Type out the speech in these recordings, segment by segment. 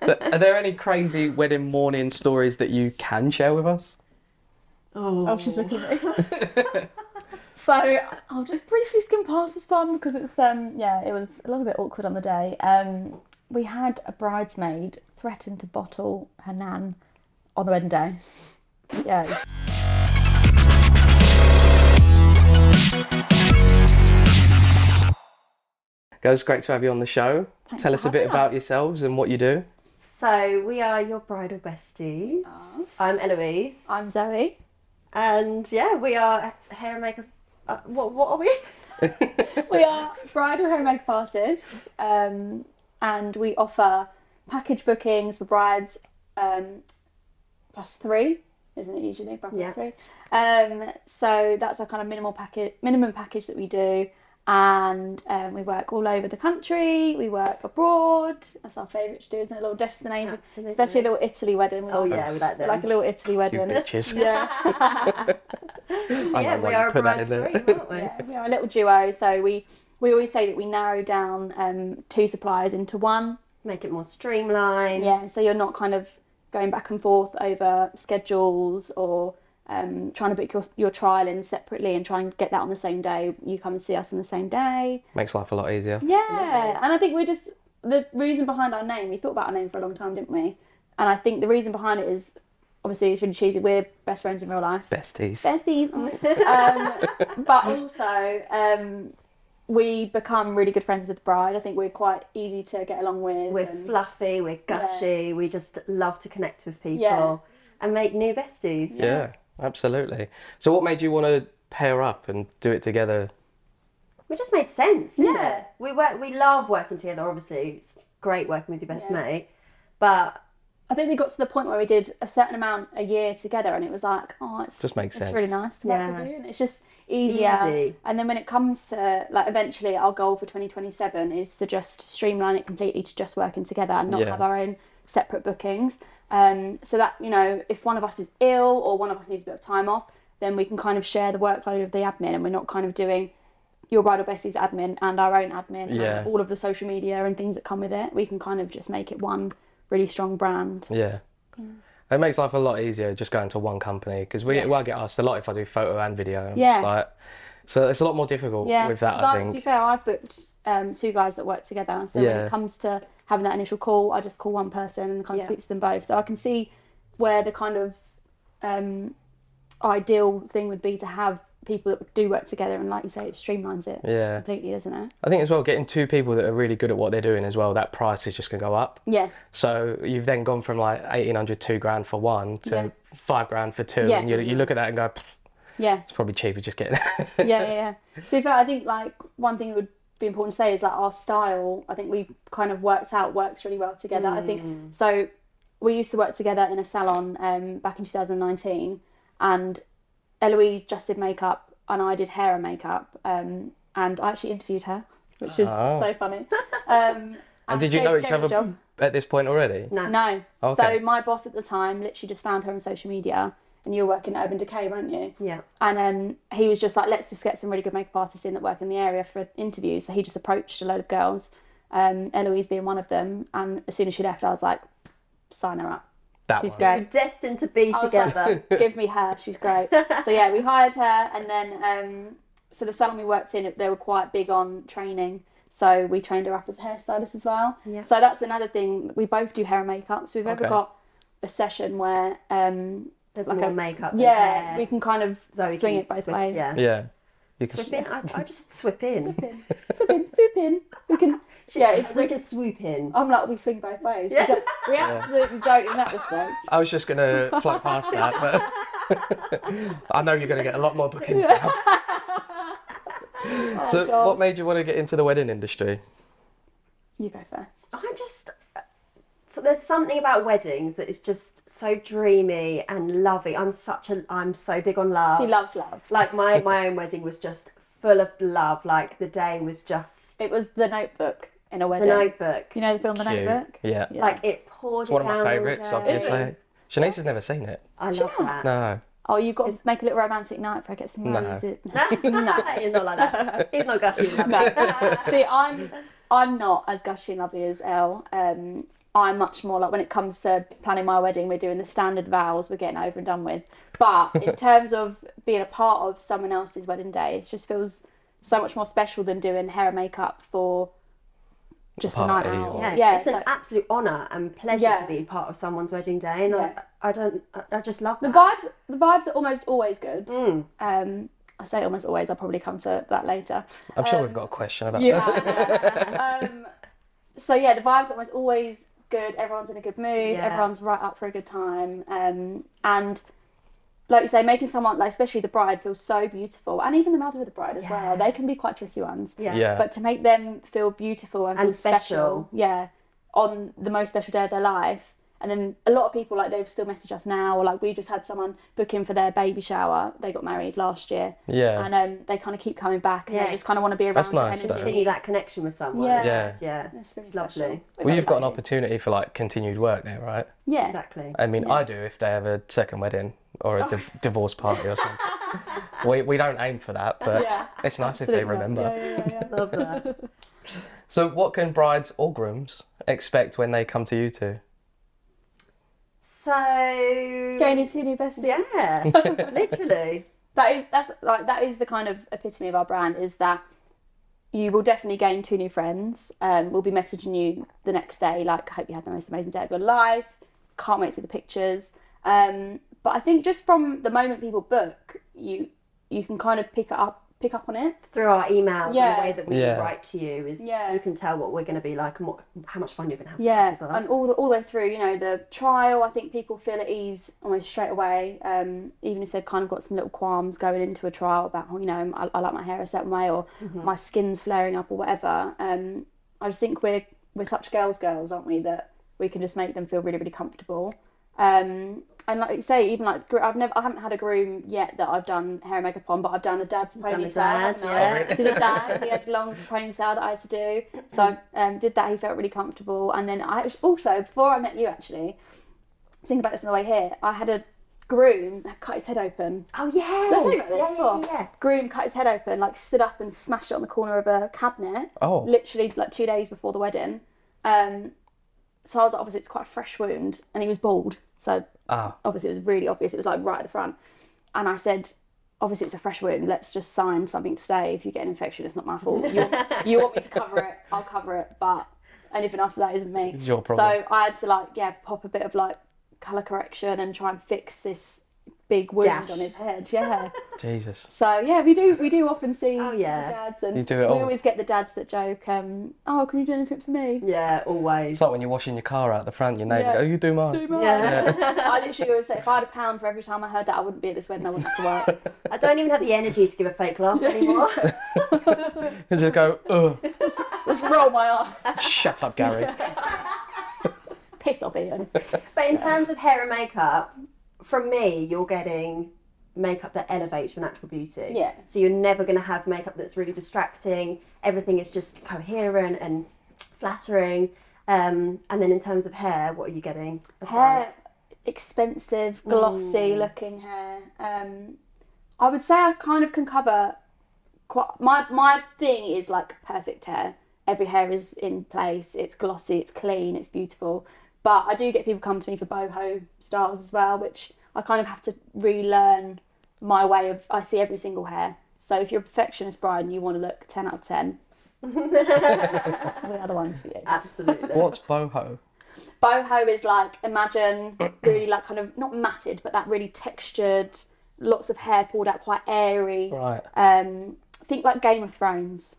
Are there any crazy wedding morning stories that you can share with us? Oh, she's looking at me. So I'll just briefly skim past this one because it's it was a little bit awkward on the day. We had a bridesmaid threaten to bottle her nan on the wedding day. Yeah. Guys, great to have you on the show. Thanks Tell for us a bit having about us. yourselves and what you do. So we are Your Bridal Besties. I'm Elouise. I'm Zoe. And yeah, we are hair and makeup. What are we? We are bridal hair and makeup artists, and we offer package bookings for brides +3, isn't it usually? Bride Yeah. +3. So that's our kind of minimum package that we do. And we work all over the country. We work abroad. That's our favourite to do, isn't it? A little destination, Absolutely. especially a little Italy wedding. Oh yeah, we like them. Like a little Italy You wedding. bitches. Yeah. Yeah, know we why are you a put that bride's in there. dream, aren't we? Yeah, we are a little duo. So we always say that we narrow down 2 suppliers into one. Make it more streamlined. Yeah, so you're not kind of going back and forth over schedules or trying to book your trial in separately and try and get that on the same day. You come and see us on the same day. Makes life a lot easier. Yeah, Absolutely. and I think the reason behind our name, we thought about our name for a long time, didn't we? And I think the reason behind it is, obviously it's really cheesy, we're best friends in real life. Besties. Besties. But also, we become really good friends with the bride. I think we're quite easy to get along with. We're and- fluffy, we're gushy, we just love to connect with people Yeah. and make new besties. Yeah, absolutely. So what made you want to pair up and do it together? It just made sense, didn't Yeah. it? We love working together, obviously. It's great working with your best Yeah. mate. But I think we got to the point where we did a certain amount a year together, and it was like, oh, it's Just makes it's sense. really nice to work Yeah. with you, and it's just easier. Easy. And then when it comes to like eventually, our goal for 2027 is to just streamline it completely to just working together and not Yeah. have our own separate bookings. So that, you know, if one of us is ill or one of us needs a bit of time off, then we can kind of share the workload of the admin, and we're not kind of doing Your Bridal Besties admin and our own admin Yeah. and all of the social media and things that come with it. We can kind of just make it one really strong brand. Yeah. It makes life a lot easier just going to one company because well, I get asked a lot if I do photo and video. And Yeah. it's like, so it's a lot more difficult Yeah, with that, 'cause I to be think. fair, I've booked 2 guys that work together. So when Yeah. it comes to having that initial call, I just call one person and kind of Yeah. speak to them both. So I can see where the kind of ideal thing would be to have people that do work together, and like you say, it streamlines it Yeah. completely, doesn't it? I think as well, getting 2 people that are really good at what they're doing as well, that price is just going to go up. Yeah, So you've then gone from like 1,800, £2,000 for one to Yeah. £5,000 for 2. Yeah. And you look at that and go, "Pff, yeah, it's probably cheaper just getting yeah. To be fair, I think like one thing that would be important to say is like our style. I think we kind of works really well together. I think so. We used to work together in a salon back in 2019, and Elouise just did makeup and I did hair and makeup, and I actually interviewed her, which is so funny. And did you know each other Job. at this point already? No. Okay. So my boss at the time literally just found her on social media, and you were working at Urban Decay, weren't you? yeah. And he was just like, let's just get some really good makeup artists in that work in the area for interviews. So he just approached a load of girls, Elouise being one of them. And as soon as she left, I was like, sign her up. That She's one. We're great. destined to be I was together. like, give me her, she's great. So yeah, we hired her, and then so the salon we worked in, they were quite big on training. So we trained her up as a hairstylist as well. Yeah. So that's another thing. We both do hair and makeup. So we've ever Okay. got a session where There's like more a- makeup than yeah, hair. we can kind of Zoe swing can it both swip- ways. Yeah. Yeah. You can, Swip in? I just said swip in. Swoop in. We can. Yeah, if We can swoop in. I'm like, we swing both ways. Yeah. We absolutely don't in that respect. I was just going to float past that, but I know you're going to get a lot more bookings now. So God. what made you want to get into the wedding industry? You go first. So there's something about weddings that is just so dreamy and lovey. I'm so big on love. She loves love. Like my own wedding was just full of love. Like the day was just It was The Notebook in a the wedding. Notebook. You know the film The Cute. Notebook? Yeah. Yeah. Like it poured It's one of it my down all favourites, day. obviously. Shanice has never seen it. I love that. No. Oh, you've got to make a little romantic night for I get some No. roses. You're not like that. He's not gushing. No. See, I'm not as gushy and lovely as Elle. I'm much more like, when it comes to planning my wedding, we're doing the standard vows, we're getting over and done with. But in terms of being a part of someone else's wedding day, it just feels so much more special than doing hair and makeup for just a night party out. or- Yeah, it's an absolute honour and pleasure Yeah. to be part of someone's wedding day, and I just love The that. vibes are almost always good. I say almost always. I'll probably come to that later. I'm sure we've got a question about that. Yeah. So yeah, the vibes are almost always good. Everyone's in a good mood. Yeah. Everyone's right up for a good time. And like you say, making someone, like especially the bride, feel so beautiful, and even the mother of the bride as well. They can be quite tricky ones. Yeah. But to make them feel beautiful and feel special. yeah, on the most special day of their life. And then a lot of people, like, they've still messaged us now, or like we just had someone book in for their baby shower. They got married last year. Yeah. And they kind of keep coming back, and they just kind of want to be around. That's your nice, though. energy. Continue that connection with someone. Yeah. It's really It's lovely. special. Well, you've got an opportunity for like continued work there, right? Yeah. Exactly. I mean, I do if they have a second wedding or a divorce party or something. we don't aim for that, but it's nice if they remember. Yeah. Love that. So what can brides or grooms expect when they come to you two? So Gaining 2 new besties. yeah, literally. That is the kind of epitome of our brand, is that you will definitely gain 2 new friends. We'll be messaging you the next day, like, I hope you had the most amazing day of your life. Can't wait to see the pictures. But I think just from the moment people book, you can kind of pick up on it. Through our emails and the way that we Yeah. write to you is Yeah. you can tell what we're going to be like and how much fun you're going to have with Yeah, us as well. and all the way through, you know, the trial, I think people feel at ease almost straight away, even if they've kind of got some little qualms going into a trial about, oh, you know, I like my hair a certain way, or my skin's flaring up or whatever. I just think we're such girls, aren't we, that we can just make them feel really, really comfortable. And like you say, even like I haven't had a groom yet that I've done hair and makeup on, but I've done a dad's done a ponytail. dad, haven't I? yeah. Did a dad. He had a long ponytail that I had to do, so I did that. He felt really comfortable, and then I also, before I met you, actually, thinking about this on the way here, I had a groom that cut his head open. Oh yes, Did I tell you about this before? yeah. Groom cut his head open, like stood up and smashed it on the corner of a cabinet. Oh. Literally like 2 days before the wedding. So I was like, obviously it's quite a fresh wound, and he was bald, so obviously it was really obvious. It was like right at the front, and I said, obviously it's a fresh wound. Let's just sign something to say if you get an infection, it's not my fault. You want me to cover it, I'll cover it, but anything after that isn't me. It's your problem. So I had to pop a bit of like colour correction and try and fix this big wound Gash. on his head. Yeah. Jesus. So yeah, we do often see the yeah. dads, and You do it we all. always get the dads that joke, oh, can you do anything for me? Yeah, always. It's like when you're washing your car out the front, your neighbour Yeah. go, you do mine. Do mine. Yeah. I literally always say, if I had £1 for every time I heard that, I wouldn't be at this wedding, I wouldn't have to work. I don't even have the energy to give a fake laugh anymore. You just go, ugh, Just roll my eye. shut up, Gary. Piss off, Ian. But in terms of hair and makeup, from me, you're getting makeup that elevates your natural beauty. Yeah. So you're never going to have makeup that's really distracting. Everything is just coherent and flattering. And then in terms of hair, what are you getting? As Hair, expensive, glossy looking hair. I would say I kind of can cover quite, my thing is like perfect hair. Every hair is in place, it's glossy, it's clean, it's beautiful. But I do get people come to me for boho styles as well, which I kind of have to relearn my way of, I see every single hair. So if you're a perfectionist bride and you want to look 10 out of 10, we are the ones for you. Absolutely. What's boho? Boho is like, imagine really like kind of, not matted, but that really textured, lots of hair pulled out, quite airy. Right. Think like Game of Thrones.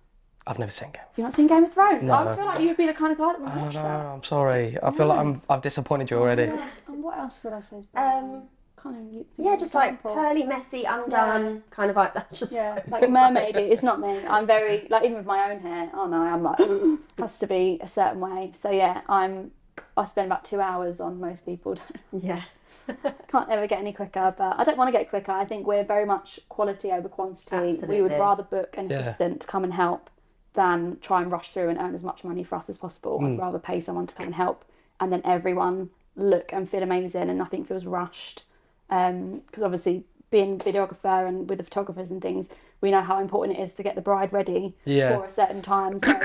I've never seen Game. You've not seen Game of Thrones? No. I feel like you would be the kind of guy that would Oh, watch no, that. I'm sorry. I feel like I've disappointed you already. And what else would I say? Is kind of, Yeah, just like example. curly, messy, undone, kind of like that's just... Yeah, like mermaidy. It's not me. I'm very, like, even with my own hair, oh no, I'm like, has to be a certain way. So yeah, I spend about 2 hours on most people. Yeah. Can't ever get any quicker, but I don't want to get quicker. I think we're very much quality over quantity. We would Absolutely. rather book an assistant to come and help than try and rush through and earn as much money for us as possible. I'd rather pay someone to come and help, and then everyone look and feel amazing and nothing feels rushed. Because obviously being videographer and with the photographers and things, we know how important it is to get the bride ready for a certain time. So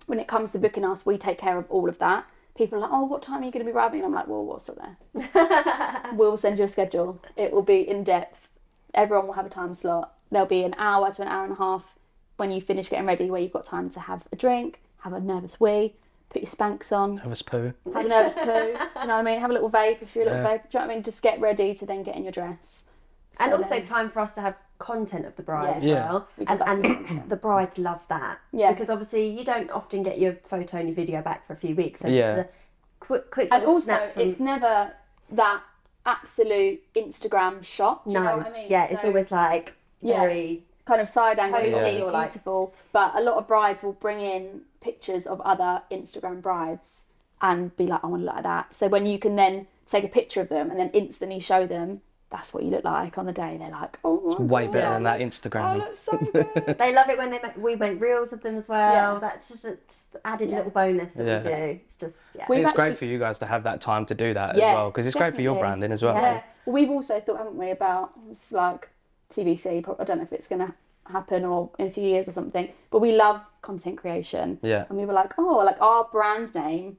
when it comes to booking us, we take care of all of that. people are like, oh, what time are you going to be arriving? And I'm like, well, what's up there? We'll send you a schedule. It will be in depth. Everyone will have a time slot. There'll be an hour to an hour and a half when you finish getting ready where you've got time to have a drink, have a nervous wee, put your Spanx on. Nervous poo. Have a nervous poo. Do you know what I mean? Have a little vape if you're a little vape. Do you know what I mean? Just get ready to then get in your dress. And also time for us to have content of the bride as well. And the brides love that. Yeah. Because obviously you don't often get your photo and your video back for a few weeks. So just a quick and also, snap from... it's never that absolute Instagram shot. Do you know what I mean? Yeah, it's always like very... kind of side angle, or beautiful. But a lot of brides will bring in pictures of other Instagram brides and be like, I want to look like that. So when you can then take a picture of them and then instantly show them, that's what you look like on the day. They're like, oh, it's way better than that Instagram. Oh, that's so good. They love it when we make reels of them as well. That's just an added little bonus that we do. It's just, it's great for you guys to have that time to do that as well, because it's great for your branding as well. Yeah. We've also thought, haven't we, about it's like TBC. I don't know if it's going to happen or in a few years or something, but we love content creation. Yeah. And we were like, oh, like our brand name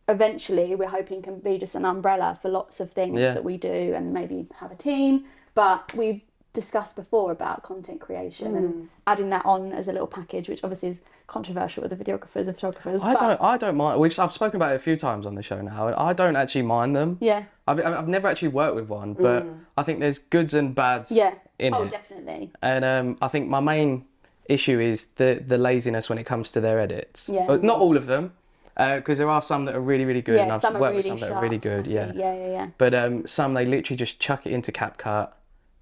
eventually we're hoping can be just an umbrella for lots of things that we do and maybe have a team. But we discussed before about content creation and adding that on as a little package, which obviously is controversial with the videographers and photographers. I don't mind. I've spoken about it a few times on the show now, and I don't actually mind them. Yeah. I've never actually worked with one, but I think there's goods and bads in it. Oh, definitely. And I think my main issue is the laziness when it comes to their edits. Yeah. Not all of them. Because there are some that are really, really good, and I've worked with some that are really good. Yeah. But some they literally just chuck it into CapCut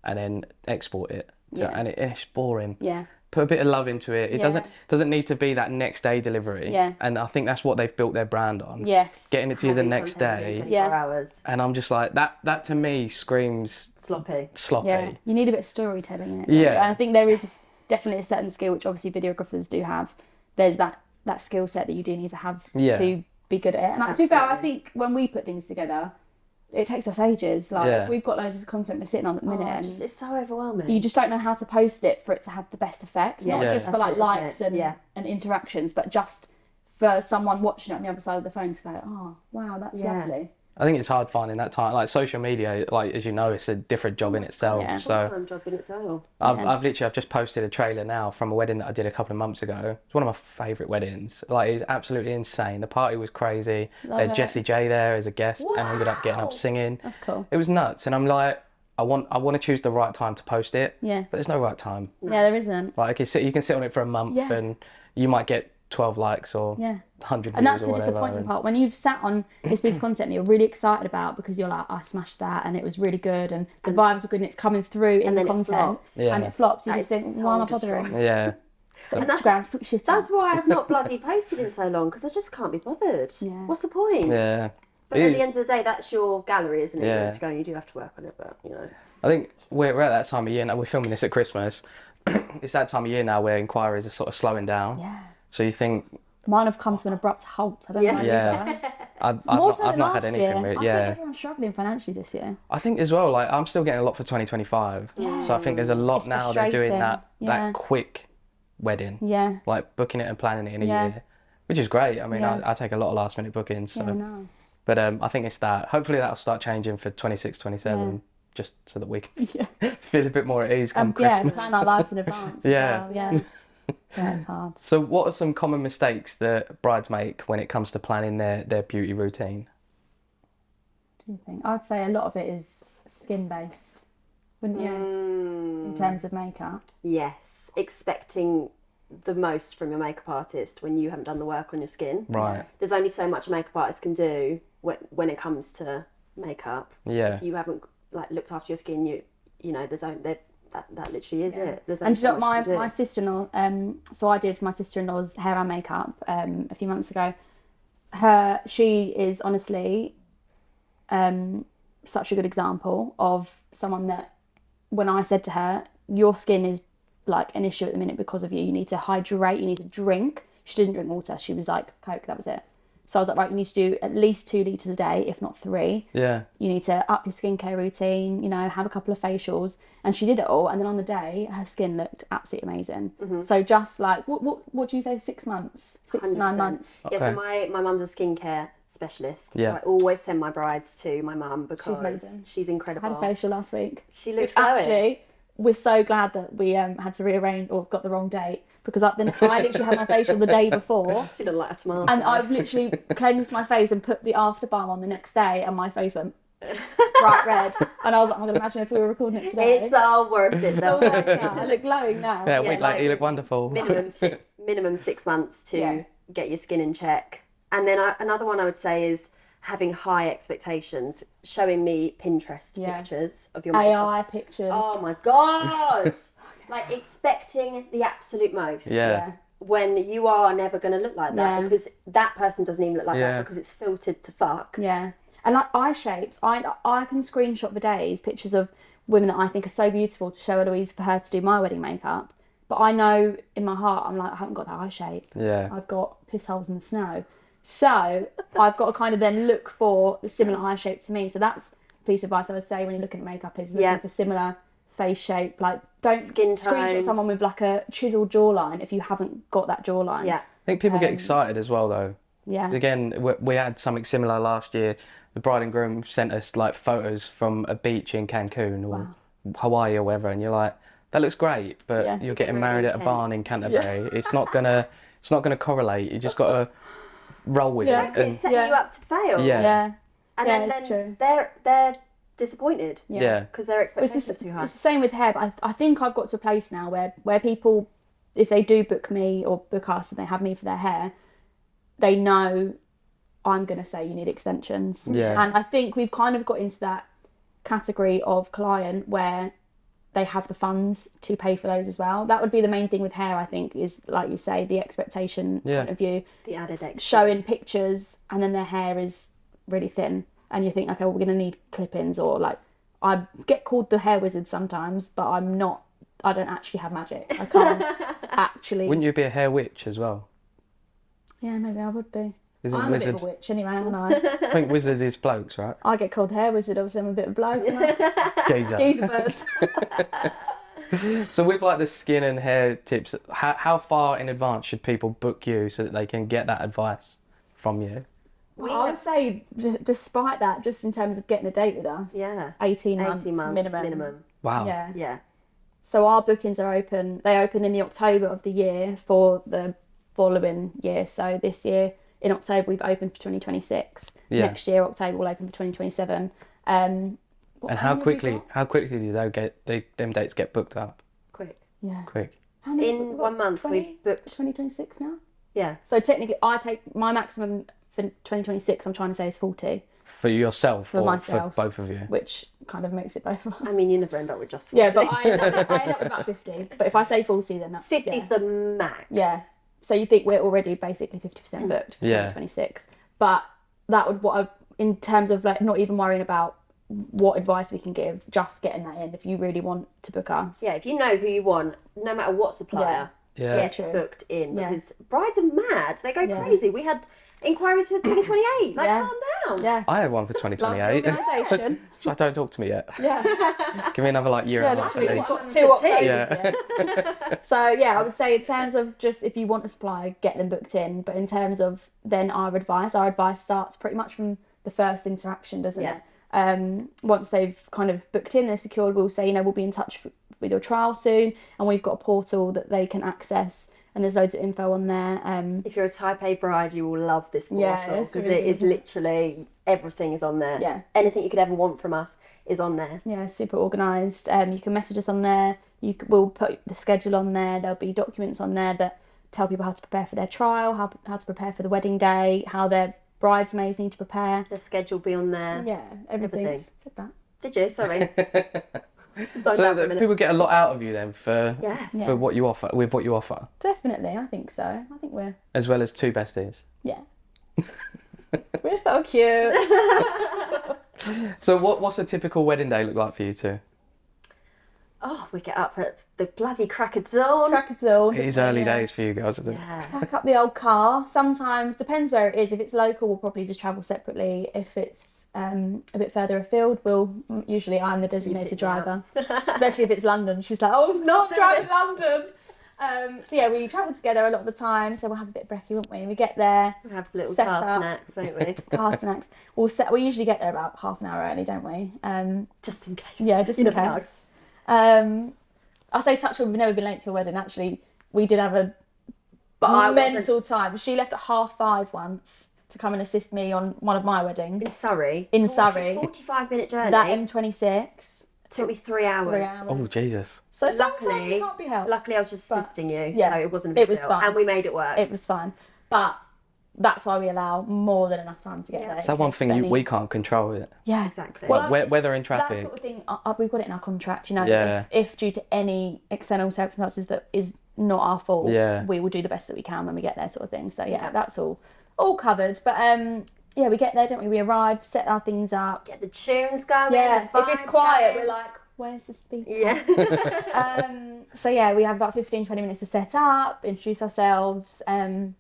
and then export it, and it's boring. Yeah. Put a bit of love into it. It doesn't need to be that next day delivery. Yeah. And I think that's what they've built their brand on. Yes. Getting it to you the next day. 24 hours. And I'm just like that to me screams sloppy. Yeah. You need a bit of storytelling in it. Yeah. And I think there is definitely a certain skill which obviously videographers do have. There's that skill set that you do need to have to be good at it. And to be fair, I think when we put things together, it takes us ages. Like we've got loads of content we're sitting on at the minute, and it's so overwhelming. You just don't know how to post it for it to have the best effect. Not just for like likes and interactions, but just for someone watching it on the other side of the phone to go, oh wow, that's lovely. I think it's hard finding that time. Like social media, like as you know, it's a different job in itself. Yeah. So full-time job in itself. I've just posted a trailer now from a wedding that I did a couple of months ago. It's one of my favourite weddings. Like it's absolutely insane. The party was crazy. They had Jessie J there as a guest and ended up getting up singing. That's cool. It was nuts, and I'm like, I want to choose the right time to post it. Yeah. But there's no right time. Yeah, there isn't. Like you can sit on it for a month and you might get 12 likes or 100 views. And that's the disappointing part. When you've sat on this piece of content that you're really excited about because you're like, I smashed that and it was really good and the vibes are good and it's coming through in the content and it flops. You just think, why am I bothering? Yeah. So Instagram, shit. That's why I've not bloody posted in so long, because I just can't be bothered. Yeah. What's the point? Yeah. But at the end of the day, that's your gallery, isn't it? Yeah. Instagram, you do have to work on it, but you know. I think we're at that time of year now. We're filming this at Christmas. It's that time of year now where inquiries are sort of slowing down. Yeah. So you think. Mine have come to an abrupt halt. I don't know. Yeah. I've not had anything really. I think everyone's struggling financially this year. I think as well, like I'm still getting a lot for 2025. Yeah. So I think there's a lot now they're doing that quick wedding. Yeah. Like booking it and planning it in a year, which is great. I mean, I take a lot of last minute bookings. So. Yeah, nice. But I think it's that. Hopefully that'll start changing for 26, 27, just so that we can feel a bit more at ease come Christmas. Yeah, plan our lives in advance. Yeah. Yeah, it's hard. So what are some common mistakes that brides make when it comes to planning their beauty routine? What do you think? I'd say a lot of it is skin-based, wouldn't you? In terms of makeup. Yes, expecting the most from your makeup artist when you haven't done the work on your skin. Right. There's only so much a makeup artist can do when it comes to makeup. Yeah. If you haven't looked after your skin, you know that literally is it. And you know, my sister-in-law, so I did my sister-in-law's hair and makeup a few months ago. She is honestly such a good example of someone that when I said to her, your skin is like an issue at the minute because of you need to hydrate, you need to drink. She didn't drink water, she was like Coke, that was it. So I was like, right, you need to do at least 2 litres a day, if not 3. Yeah. You need to up your skincare routine, you know, have a couple of facials. And she did it all. And then on the day, her skin looked absolutely amazing. Mm-hmm. So just like, what do you say, 6 months? 6 to 9 months? Okay. Yeah, so my mum's a skincare specialist. So I always send my brides to my mum because she's incredible. I had a facial last week. She looks glowing. Actually, we're so glad that we had to rearrange or got the wrong date, because I literally had my facial the day before. She looked like a tomato. And I've literally cleansed my face and put the after balm on the next day, and my face went bright red. And I was like, I'm going to imagine if we were recording it today. It's all worth it though. I look glowing now. Yeah, you look wonderful. Minimum 6 months to get your skin in check. And then another one I would say is having high expectations, showing me Pinterest pictures of your makeup. AI pictures. Oh my God. Like expecting the absolute most. Yeah. When you are never going to look like that, because that person doesn't even look like that, because it's filtered to fuck. Yeah. And like eye shapes, I can screenshot for days pictures of women that I think are so beautiful to show Elouise for her to do my wedding makeup. But I know in my heart, I'm like, I haven't got that eye shape. Yeah. I've got piss holes in the snow. So I've got to kind of then look for the similar eye shape to me. So that's a piece of advice I would say when you're looking at makeup, is looking for similar face shape. Like, don't screenshot someone with like a chiseled jawline if you haven't got that jawline. Yeah. I think people get excited as well though. Yeah. Again, we had something similar last year. The bride and groom sent us like photos from a beach in Cancun or Hawaii or wherever, and you're like, that looks great, but you're getting married at a barn in Canterbury. It's not gonna correlate. You just gotta roll with it. It's setting you up to fail. Yeah. And then true. they're disappointed. Yeah. Because their expectations are too high. It's the same with hair, but I think I've got to a place now where people, if they do book me or book us and they have me for their hair, they know I'm going to say you need extensions. Yeah. And I think we've kind of got into that category of client where they have the funds to pay for those as well. That would be the main thing with hair, I think, is, like you say, the expectation point of view. The added extras. Showing pictures and then their hair is really thin. And you think, okay, well, we're going to need clip-ins, or like, I get called the hair wizard sometimes, but I don't actually have magic. I can't actually. Wouldn't you be a hair witch as well? Yeah, maybe I would be. Isn't I'm wizard? A bit of a witch anyway, aren't I? I think wizard is blokes, right? I get called hair wizard, obviously I'm a bit of a bloke. Geezer. Geezer birds. So with like the skin and hair tips, how far in advance should people book you so that they can get that advice from you? I would say, despite that, just in terms of getting a date with us, 18 months minimum. Wow. Yeah. So our bookings are open. They open in the October of the year for the following year. So this year, in October, we've opened for 2026. Yeah. Next year, October, we'll open for 2027. And how quickly do them dates get booked up? Quick. Yeah. Quick. In 1 month, we booked 2026 now. Yeah. So technically, I take my maximum for 2026. I'm trying to say is 40. For yourself, for or myself, for both of you? Which kind of makes it both of us. I mean, you never end up with just 40. Yeah, but I end up with about 50. But if I say 40, then that's 50's the max. Yeah. So you think we're already basically 50% booked for 2026. But that would in terms of like not even worrying about what advice we can give, just getting that in if you really want to book us. Yeah, if you know who you want, no matter what supplier, get booked in, because brides are mad. They go crazy. We had inquiries for 2028. Like, calm down. Yeah. I have one for 2028. Organisation. So don't talk to me yet. Yeah. Give me another year and a half at least. Got 2 Octobers. So I would say in terms of just if you want a supplier, get them booked in. But in terms of then our advice starts pretty much from the first interaction, doesn't it? Once they've kind of booked in, they're secured, we'll say, we'll be in touch with your trial soon, and we've got a portal that they can access, and there's loads of info on there. If you're a Type A bride, you will love this portal, because it is literally everything is on there. Yeah. Anything you could ever want from us is on there. Yeah, super organised. You can message us on there. We'll put the schedule on there. There'll be documents on there that tell people how to prepare for their trial, how to prepare for the wedding day, how their bridesmaids need to prepare. The schedule will be on there. Yeah, everything. Said that. Did you? Sorry. So people get a lot out of you then for what you offer, with what you offer. Definitely, I think so. I think we're... As well as 2 besties. Yeah. We're so cute. So what's a typical wedding day look like for you two? Oh, we get up at the bloody crack of dawn. It is early days for you girls, isn't it? Yeah. Pack up the old car. Sometimes, depends where it is. If it's local, we'll probably just travel separately. If it's a bit further afield, usually I'm the designated driver. Especially if it's London. She's like, oh, not driving London. So yeah, we travel together a lot of the time. So we'll have a bit of brekkie, won't we? We get there. We'll have little car snacks, won't we? Car snacks. We usually get there about half an hour early, don't we? Just in case. Yeah, just in case. I say touch wood, we've never been late to a wedding. Actually, we did have a mental time. She left at 5:30 once to come and assist me on one of my weddings. In Surrey? Surrey. 45-minute journey. That M26. Took me 3 hours. Oh, Jesus. So luckily, can't be helped. Luckily, I was just assisting you, so it wasn't a big deal. Fine. And we made it work. It was fine. But that's why we allow more than enough time to get there. Is that one thing we can't control it? Yeah, exactly. Well, weather and traffic. That sort of thing, we've got it in our contract, you know. If due to any external circumstances that is not our fault, we will do the best that we can when we get there, sort of thing. So that's all covered. But we get there, don't we? We arrive, set our things up, get the tunes going. Yeah, if it's quiet, we're like, where's the speaker? Yeah. So we have about 15-20 minutes to set up, introduce ourselves, and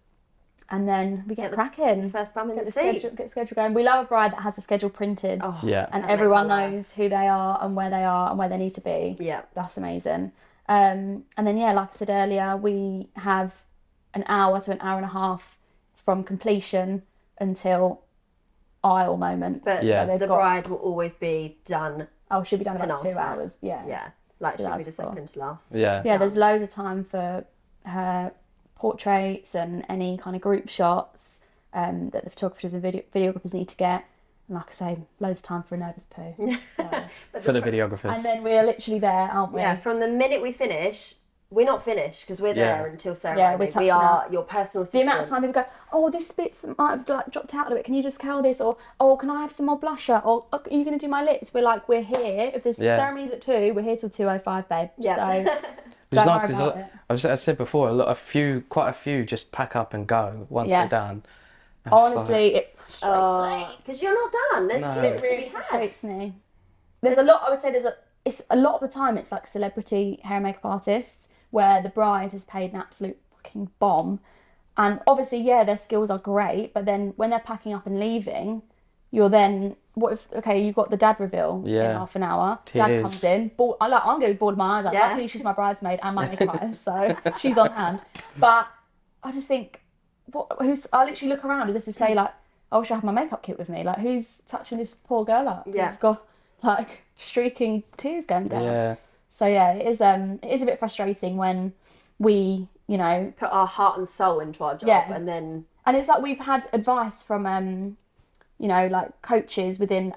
then we get cracking. First bum in the seat. Get the schedule going. We love a bride that has the schedule printed. Oh, and everyone knows who they are and where they need to be. Yeah. That's amazing. And then, like I said earlier, we have an hour to an hour and a half from completion until aisle moment. But the bride will always be done. Oh, she'll be done in about 2 hours. Yeah. Yeah. Like she'll be the second to last. Yeah. So, there's loads of time for her portraits and any kind of group shots that the photographers and videographers need to get. And like I say, loads of time for a nervous poo. So. For the videographers. And then we're literally there, aren't we? Yeah, from the minute we finish, we're not finished because we're there until ceremony. Yeah, we are your personal assistant. The amount of time people go, oh, this bit might have dropped out a bit. Can you just curl this? Or, oh, can I have some more blusher? Or, are you going to do my lips? We're like, we're here. If the ceremony's at 2, we're here till 2:05, babe. Yeah. So it's nice because as I said before, quite a few just pack up and go once they're done. Honestly, it because you're not done. There's tips to be had. Frustrates me. There's a lot. I would say it's a lot of the time. It's like celebrity hair and makeup artists where the bride has paid an absolute fucking bomb, and obviously, their skills are great. But then when they're packing up and leaving, you're then you've got the dad reveal in half an hour. Tears. Dad comes in. I'm going to be bored of my eyes. Luckily, she's my bridesmaid and my makeup artist, so she's on hand. But I just think, I literally look around as if to say, like, I wish I had my makeup kit with me. Like, who's touching this poor girl up? Yeah. It's got, like, streaking tears going down. Yeah. So, it is a bit frustrating when we, put our heart and soul into our job and then... And it's like we've had advice from, like coaches within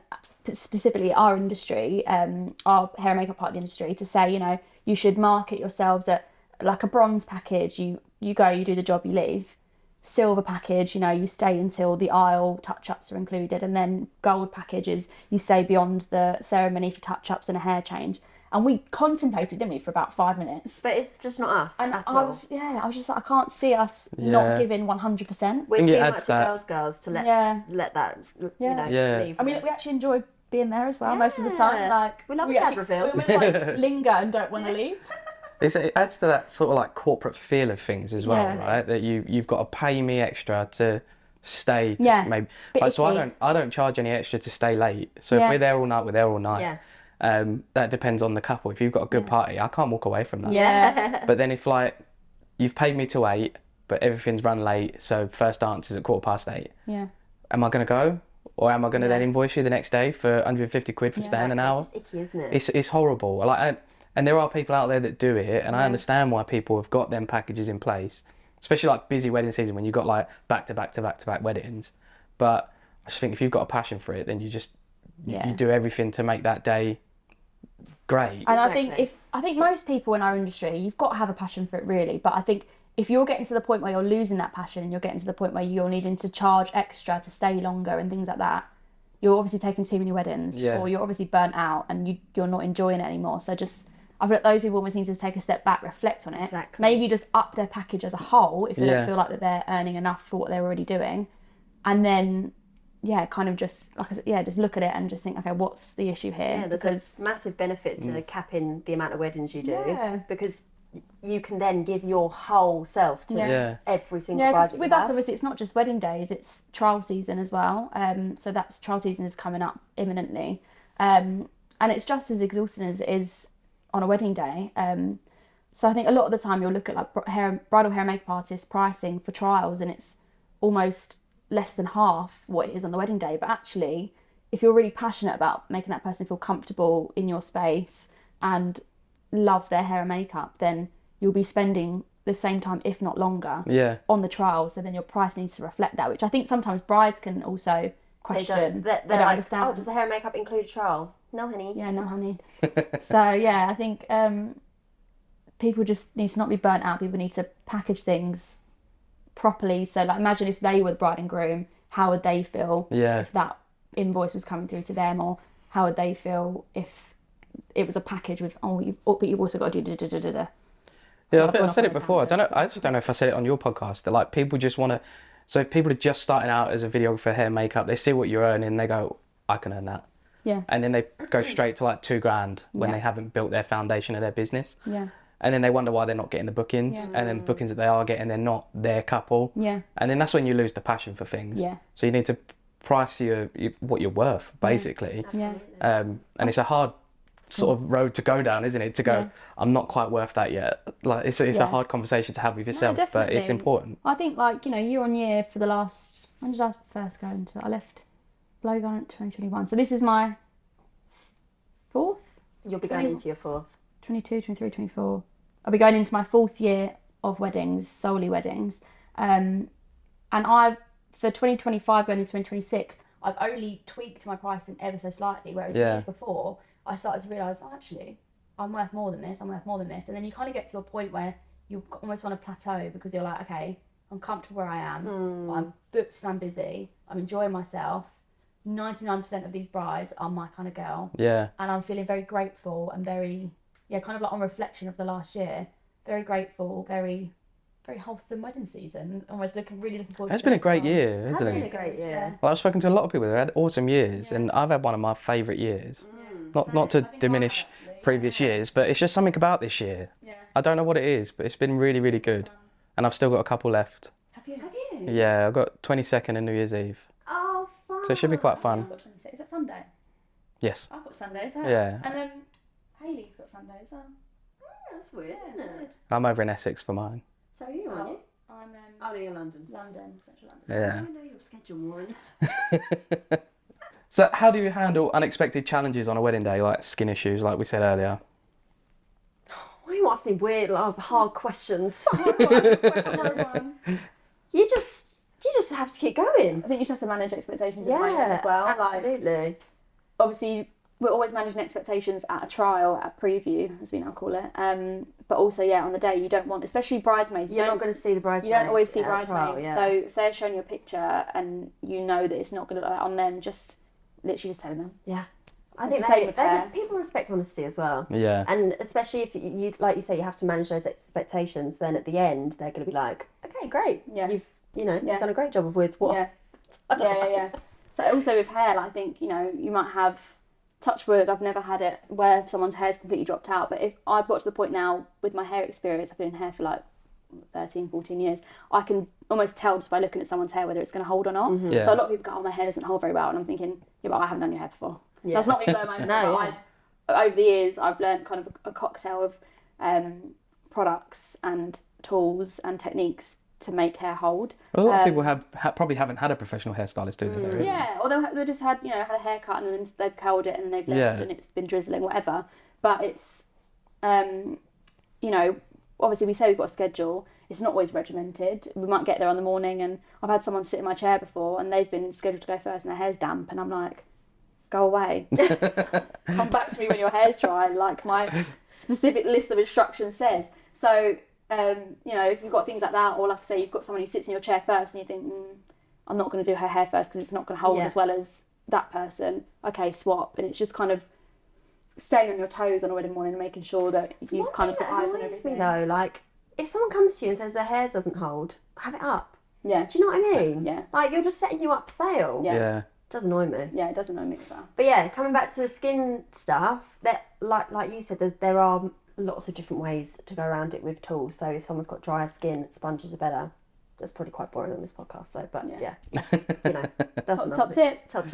specifically our industry, our hair and makeup part of the industry, to say, you should market yourselves at like a bronze package. You go, you do the job, you leave. Silver package, you stay until the aisle touch-ups are included, and then gold packages, you stay beyond the ceremony for touch-ups and a hair change. And we contemplated, didn't we, for about 5 minutes. But it's just not us and at I all. was just like, I can't see us not giving 100%. We're too much of girls to let that, leave. I mean, we actually enjoy being there as well most of the time. Like, we love the dad reveal. We almost linger and don't want to leave. It adds to that sort of like corporate feel of things as well, right? That you've got to pay me extra to stay. Maybe. So I don't charge any extra to stay late. So if we're there all night, we're there all night. Yeah. That depends on the couple. If you've got a good party, I can't walk away from that. Yeah. But then if like you've paid me till 8, but everything's run late, so first dance is at 8:15. Yeah. Am I going to go? Or am I going to then invoice you the next day for 150 quid for staying an hour? It's just icky, isn't it? It's horrible. And there are people out there that do it, and I understand why people have got them packages in place, especially like busy wedding season when you've got like back to back weddings. But I just think if you've got a passion for it, then you just you do everything to make that day great. And I think most people in our industry, you've got to have a passion for it, really. But I think if you're getting to the point where you're losing that passion and you're getting to the point where you're needing to charge extra to stay longer and things like that, you're obviously taking too many weddings, or you're obviously burnt out and you're not enjoying it anymore. So I feel like those people almost need to take a step back, reflect on it. Exactly. Maybe just up their package as a whole if they don't feel like that they're earning enough for what they're already doing. And then, kind of just, like I said, just look at it and just think, okay, what's the issue here? Yeah, there's a massive benefit to capping the amount of weddings you do because you can then give your whole self to every single bride that you with us, obviously, it's not just wedding days, it's trial season as well. So that's trial season is coming up imminently. And it's just as exhausting as it is on a wedding day. So I think a lot of the time you'll look at like bridal hair and makeup artists pricing for trials, and it's almost less than half what it is on the wedding day. But actually, if you're really passionate about making that person feel comfortable in your space and love their hair and makeup, then you'll be spending the same time, if not longer, on the trial. So then your price needs to reflect that, which I think sometimes brides can also question. They don't like, understand. Oh, does the hair and makeup include a trial? No, honey. Yeah, no, honey. So yeah, I think people just need to not be burnt out. People need to package things properly. So like, imagine if they were the bride and groom, how would they feel if that invoice was coming through to them, or how would they feel if it was a package with but you've also got to do da-da-da-da-da. Yeah, I think I said it before. I just don't know if I said it on your podcast, that like people just want to, so if people are just starting out as a videographer, hair, makeup, they see what you're earning, they go, I can earn that. Yeah. And then they go straight to like $2,000 when they haven't built their foundation of their business. Yeah. And then they wonder why they're not getting the bookings. Yeah. And then the bookings that they are getting, they're not their couple. Yeah. And then that's when you lose the passion for things. Yeah. So you need to price what you're worth, basically. Yeah. And it's a hard sort of road to go down, isn't it? To go, I'm not quite worth that yet. Like it's a hard conversation to have with yourself, but it's important. I think like, year on year for the last, when did I first go into, I left Blowgun at 2021. So this is my fourth? You'll be going into your fourth. 22, 23, 24. I'll be going into my fourth year of weddings, solely weddings. And for 2025 going into 2026, I've only tweaked my pricing ever so slightly, whereas the years before, I started to realise, actually, I'm worth more than this, And then you kind of get to a point where you almost want to plateau, because you're like, okay, I'm comfortable where I am, I'm booked and I'm busy, I'm enjoying myself. 99% of these brides are my kind of girl. Yeah. And I'm feeling very grateful and very, kind of like on reflection of the last year, very grateful, very, very wholesome wedding season. Almost really looking forward to it. It's been a great year, hasn't it? It's been a great year. Well, I've spoken to a lot of people that had awesome years, and I've had one of my favourite years. Not to diminish previous years, but it's just something about this year. Yeah. I don't know what it is, but it's been really, really good. And I've still got a couple left. Have you? Yeah, I've got 22nd and New Year's Eve. Oh, fun. So it should be quite fun. I've got 26. Is that Sunday? Yes. I've got Sunday as well. Yeah. And then Hayley's got Sunday as well. Oh, that's weird, isn't it? I'm over in Essex for mine. So are you, aren't you? I'm no, you're London. Central London. Yeah. I know your schedule more in it. So how do you handle unexpected challenges on a wedding day, like skin issues, like we said earlier? Why you ask me weird, hard questions? You just have to keep going. I think you just have to manage expectations in the moment as well. Absolutely. Obviously, we're always managing expectations at a trial, at a preview, as we now call it. But also, on the day, you don't want, especially bridesmaids. You're not going to see the bridesmaids. You don't always see bridesmaids. Trial, So if they're showing you a picture and you know that it's not going to look like that on them, just literally just telling them. Yeah. I think people respect honesty as well. Yeah. And especially if you, like you say, you have to manage those expectations, then at the end, they're going to be like, okay, great. Yeah. You've done a great job with what. Yeah. So also with hair, I think, you might have, touch wood, I've never had it where someone's hair's completely dropped out. But if I've got to the point now with my hair experience, I've been in hair for like 13, 14 years, I can almost tell just by looking at someone's hair whether it's going to hold or not. Mm-hmm. Yeah. So a lot of people go, my hair doesn't hold very well. And I'm thinking, but I haven't done your hair before. Yeah. That's not me blowing my hair. No, over the years, I've learned kind of a cocktail of products and tools and techniques to make hair hold. A lot of people probably haven't had a professional hairstylist do their hair. Yeah, or they just had had a haircut and then they've curled it and they've left and it's been drizzling, whatever. But it's obviously we say we've got a schedule. It's not always regimented. We might get there on the morning and I've had someone sit in my chair before and they've been scheduled to go first and their hair's damp and I'm like, go away. Come back to me when your hair's dry, like my specific list of instructions says. So if you've got things like that, or like I say, you've got someone who sits in your chair first and you think, I'm not going to do her hair first because it's not going to hold as well as that person. Okay, swap. And it's just kind of staying on your toes on a wedding morning and making sure that you've kind of got eyes on everything. Me though, like if someone comes to you and says their hair doesn't hold, have it up. Yeah. Do you know what I mean? Yeah. Like you're just setting you up to fail. Yeah. It does annoy me. Yeah, it does annoy me as well. But yeah, coming back to the skin stuff, that like you said, there are lots of different ways to go around it with tools. So if someone's got drier skin, sponges are better. That's probably quite boring on this podcast though, but just, that's top tip. Top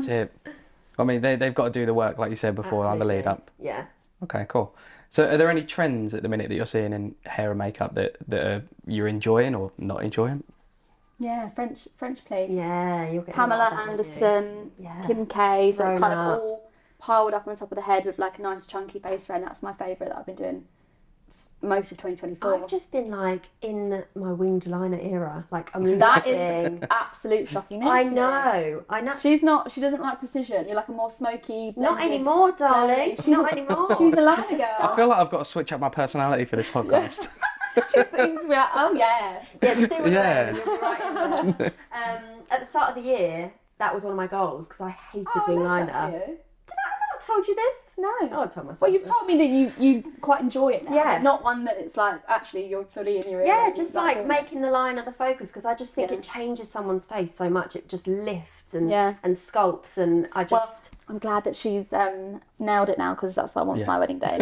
tip. I mean, they've got to do the work, like you said before, on the lead up. Yeah. Okay, cool. So are there any trends at the minute that you're seeing in hair and makeup that you're enjoying or not enjoying? Yeah, French pleats. Yeah, you're getting Pamela Anderson, Kim K. So it's kind of all piled up on top of the head with like a nice chunky base fringe. That's my favourite that I've been doing most of 2024. I've just been like in my winged liner era. Like I'm that is absolute shocking. I know. She doesn't like precision. You're like a more smoky. Not anymore, darling. Not anymore. She's a liner girl. I feel like I've got to switch up my personality for this podcast. Just things we're like, oh yeah. Yeah, just do what you'll be right in there. At the start of the year, that was one of my goals because I hated wing liner. Have I told you this? No. Oh, I told myself. Well, you've told me that you quite enjoy it now. Yeah. Not one that it's like, actually, you're fully in your ear. Yeah, just like making the liner the focus because I just think it changes someone's face so much. It just lifts and sculpts and I just... Well, I'm glad that she's nailed it now because that's what I want for my wedding day.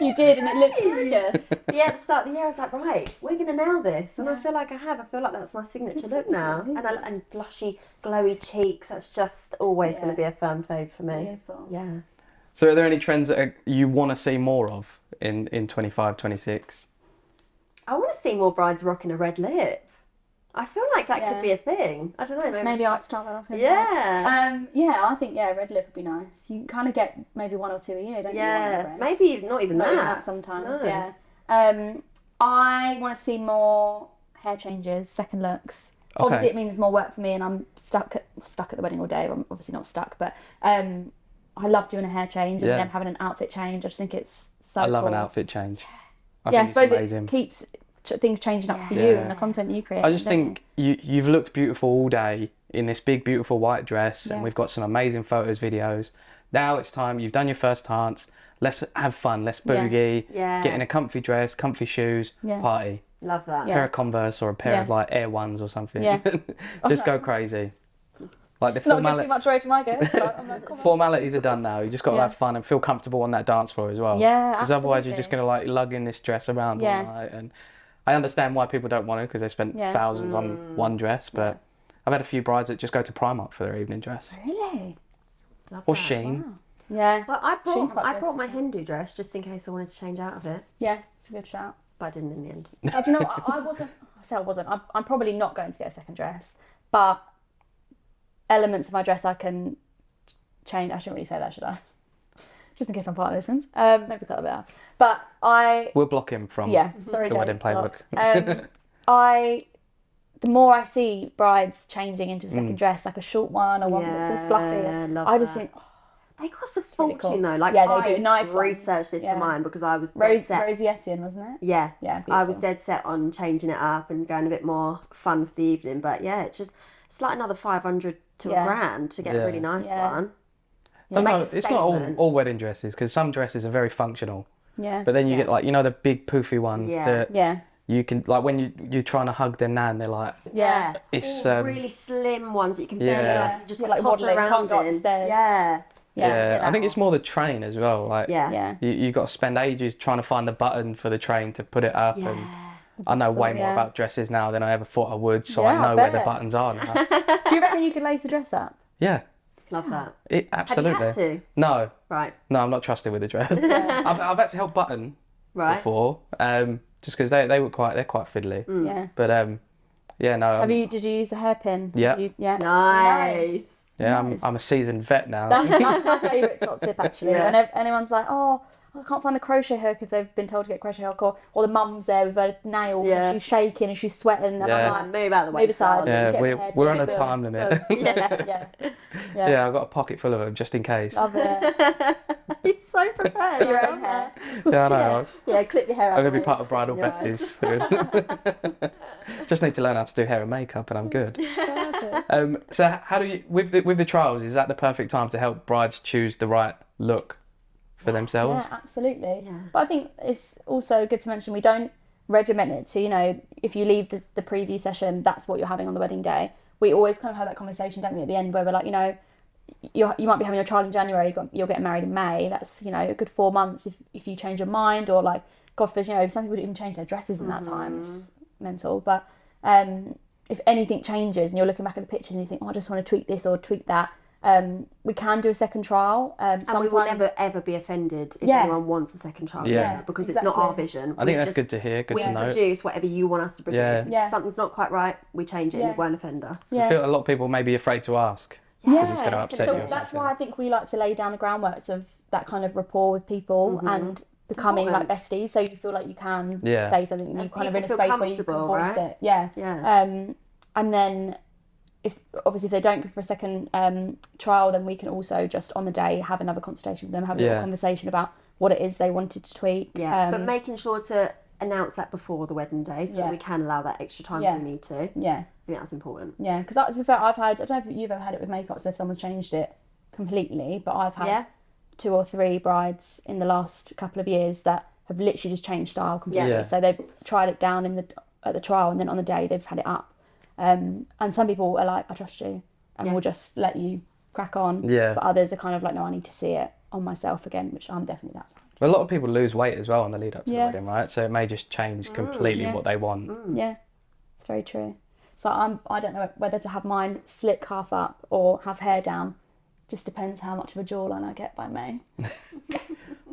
You did and it looked gorgeous. Yeah, at the start of the year I was like, right, we're going to nail this. And I feel like I have. I feel like that's my signature look now. And blushy, glowy cheeks. That's just always going to be a firm fave for me. Beautiful. Yeah. So are there any trends that you want to see more of in 25, 26? I want to see more brides rocking a red lip. I feel like that could be a thing. I don't know. Maybe I'll start that off. Yeah. I think red lip would be nice. You kind of get maybe 1 or 2 a year, don't you? Yeah. Maybe not even that. Sometimes. No. Yeah. I want to see more hair changes, second looks. Okay. Obviously, it means more work for me, and I'm stuck at the wedding all day. I'm obviously not stuck, but I love doing a hair change and then having an outfit change. I just think it's so. I love cool. an outfit change. I suppose it keeps things changing up for you and the content you create. I just think you've looked beautiful all day in this big, beautiful white dress, and we've got some amazing photos, videos. Now it's time. You've done your first dance. Let's have fun. Let's boogie. Yeah. Get in a comfy dress, comfy shoes, party. Love that. A pair of Converse or a pair of like Air Ones or something. Yeah. Just go crazy. Like the not give too much away to my guests. Formalities are done now. You just got to have fun and feel comfortable on that dance floor as well. Yeah, because otherwise you're just going to like lug in this dress around all night. And I understand why people don't want to because they spent thousands on one dress. But I've had a few brides that just go to Primark for their evening dress. Really? Or Shein. Wow. Yeah. Well, I brought my Hindu dress just in case I wanted to change out of it. Yeah, it's a good shout. But I didn't in the end. Do you know what? I wasn't. I'm probably not going to get a second dress, but elements of my dress I can change. I shouldn't really say that, should I? Just in case my partner listens. Maybe cut a bit out. But we'll block him from the wedding playbook. The more I see brides changing into a second dress, like a short one or one that's all fluffy, I just think. They cost a fortune though. Like they do. Nice researched this for mine because I was Rosie Etienne, wasn't it? Yeah. Yeah. Beautiful. I was dead set on changing it up and going a bit more fun for the evening. But yeah, it's like another 500 to a grand to get a really nice one. Sometimes it's not all wedding dresses because some dresses are very functional. Yeah. But then you get like the big poofy ones that you can like when you're trying to hug their nan, they're like it's really slim ones that you can barely just like toddle waddling, around can't go in. upstairs. Yeah, I think it's more the train as well. Like, you got to spend ages trying to find the button for the train to put it up. And I know way more about dresses now than I ever thought I would, so I know where the buttons are now. Do you reckon you could lace a dress up? Yeah. Love that. Absolutely. Have you had to? No. Right. No, I'm not trusted with the dress. I've had to help button before, just because they're quite fiddly. Yeah. But no. Did you use the hairpin? Yeah. Nice. Yeah, I'm a seasoned vet now. That's my favourite top tip actually. When anyone's like, oh, I can't find the crochet hook if they've been told to get a crochet hook, or the mum's there with her nails and she's shaking and she's sweating and I'm like, move out of the way. Move aside. Yeah, we're on a time limit. Yeah, I've got a pocket full of them just in case. Love it. It's so prepared. For your own hair. Yeah, I know. Yeah, clip your hair out. I'm going to be part of Bridal Besties soon. Just need to learn how to do hair and makeup and I'm good. So how do you, with the trials, is that the perfect time to help brides choose the right look for themselves? Yeah, absolutely. Yeah. But I think it's also good to mention we don't regiment it to, if you leave the preview session, that's what you're having on the wedding day. We always kind of have that conversation, don't we, at the end where we're like, you might be having your trial in January, you're getting married in May. That's, a good 4 months if you change your mind or like, God forbid, some people even change their dresses in that time. It's mental. But if anything changes and you're looking back at the pictures and you think, I just want to tweak this or tweak that, We can do a second trial. And we will never ever be offended if anyone wants a second trial because it's not our vision. I think that's good to hear, good to know. We produce whatever you want us to produce. If something's not quite right, we change it and it won't offend us. I feel a lot of people may be afraid to ask because it's going to upset you or something. That's why I think we like to lay down the groundworks of that kind of rapport with people and becoming like besties, so you feel like you can say something and you kind of in a space where you can voice it. And then if they don't go for a second trial, then we can also just on the day have another consultation with them, have a little conversation about what it is they wanted to tweak. But making sure to announce that before the wedding day so that we can allow that extra time if we need to. I think that's important. Because to be fair, I've had, I don't know if you've ever had it with makeup, so if someone's changed it completely, but I've had 2 or 3 brides in the last couple of years that have literally just changed style completely. So they've tried it down at the trial, and then on the day they've had it up. And some people are like, I trust you, and we'll just let you crack on. But others are kind of like, no, I need to see it on myself again, which I'm definitely that. Well, a lot of people lose weight as well on the lead up to the wedding, right? So it may just change completely what they want. It's very true. So I don't know whether to have mine slick half up or have hair down. Just depends how much of a jawline I get by May.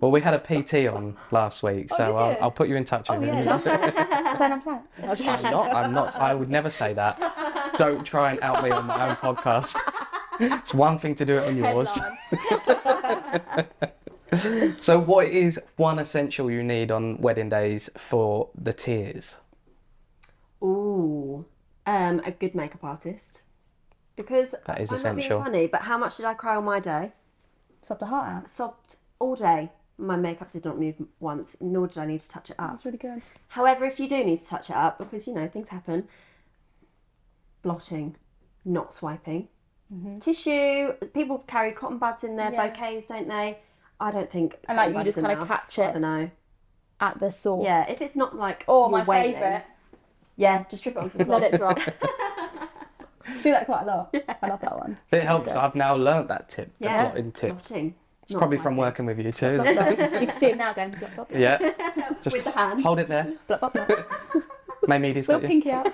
Well, we had a PT on last week, so I'll put you in touch with him. Saying I'm fat. I'm not. I would never say that. Don't try and out me on my own podcast. It's one thing to do it on yours. So what is one essential you need on wedding days for the tears? Ooh, a good makeup artist. Because that is I'm essential. Not being funny, but how much did I cry on my day? Sobbed the heart out. Sobbed all day. My makeup did not move once, nor did I need to touch it up. That's really good. However, if you do need to touch it up, because, things happen, blotting, not swiping. Tissue, people carry cotton buds in their bouquets, don't they? I don't think and like you just kind of catch it I don't know. At the source. Yeah, if it's not like my favourite. Yeah, just strip it onto the floor. Let it drop. See that quite a lot. I love that one. It helps. I've now learnt that tip. The blotting tip. Blotting. It's probably from working with you too. You can see it now going blop, blop, blop. Yeah. Just with the hand. Hold it there. Blop, blop, blop. May Meady's got you. Pinky out.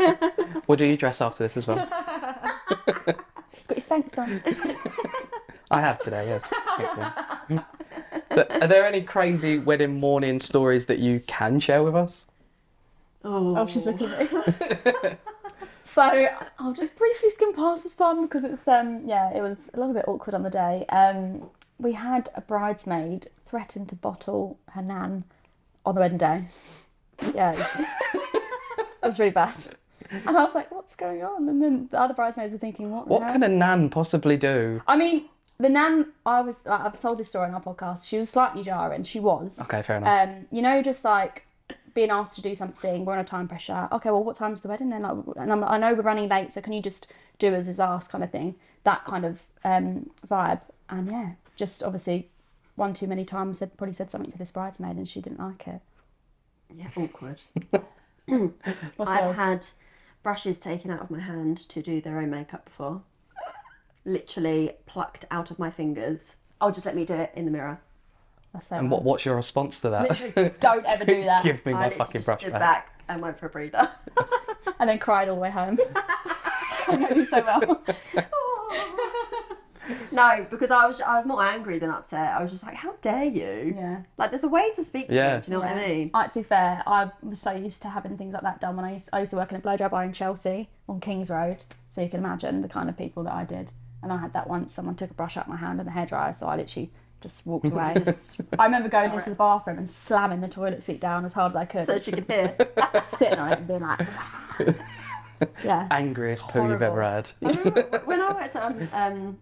We'll do your dress after this as well. Got your Spanx on. I have today, yes. But are there any crazy wedding morning stories that you can share with us? Oh, she's looking at me. So I'll just briefly skim past this one because it's it was a little bit awkward on the day. We had a bridesmaid threaten to bottle her nan on the wedding day. Yeah, it was really bad. And I was like, what's going on? And then the other bridesmaids were thinking, what can a nan possibly do? I mean, the nan, I've told this story on our podcast, she was slightly jarring. She was. Okay, fair enough. Just like being asked to do something, we're on a time pressure. Okay, well, what time's the wedding then? I know we're running late, so can you just do as is asked kind of thing? That kind of vibe. And just obviously one too many times probably said something to this bridesmaid and she didn't like it. Yeah, awkward. I've had brushes taken out of my hand to do their own makeup before. Literally plucked out of my fingers. Oh, just let me do it in the mirror. And what's your response to that? Literally, don't ever do that. Give me my fucking brush stood back. And went for a breather. And then cried all the way home. I know you so well. No, because I was more angry than upset. I was just like, how dare you? Yeah. Like, there's a way to speak to me, do you know what I mean? To be fair, I was so used to having things like that done when I used to work in a blow dry bar in Chelsea on Kings Road. So you can imagine the kind of people that I did. And I had that once. Someone took a brush out of my hand and the hairdryer, so I literally just walked away. I remember going into the bathroom and slamming the toilet seat down as hard as I could. So she could hear. Sitting on it and being like... Yeah. Angriest poo you've ever had. I remember when I worked at